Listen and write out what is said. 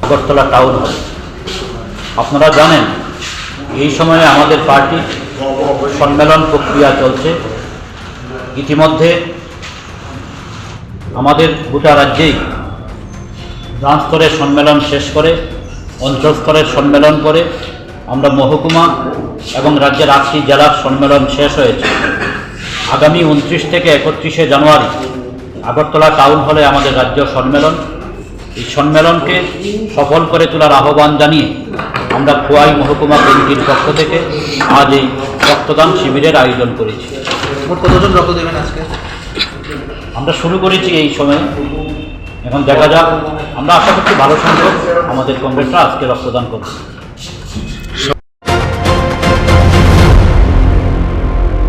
Agartala town hall. আপনারা জানেন এই সময়ে আমাদের পার্টির সম্মেলন প্রক্রিয়া চলছে। ইতিমধ্যে আমাদের গোটা রাজ্যেই ব্রাঞ্চ স্তরের সম্মেলন শেষ করে অঞ্চল স্তরের সম্মেলন করে আমরা মহকুমা এবং রাজ্যের 8টি জেলার সম্মেলন শেষ হয়েছে। আগামী 29 থেকে 31শে জানুয়ারি আগরতলা টাউন হলে আমাদের রাজ্য সম্মেলন। এই সম্মেলনকে সফল করে তোলার আহ্বান জানিয়ে আমরা খোয়াই মহকুমা কমিটির পক্ষ থেকে আজ এই রক্তদান শিবিরের আয়োজন করেছি। মোট কতজন রক্ত দেবেন আজকে? আমরা শুরু করেছি এই সময়ে, এখন দেখা যাক। আমরা আশা করছি ভালো সংখ্যক আমাদের কংগ্রেসরা আজকে রক্তদান করবে।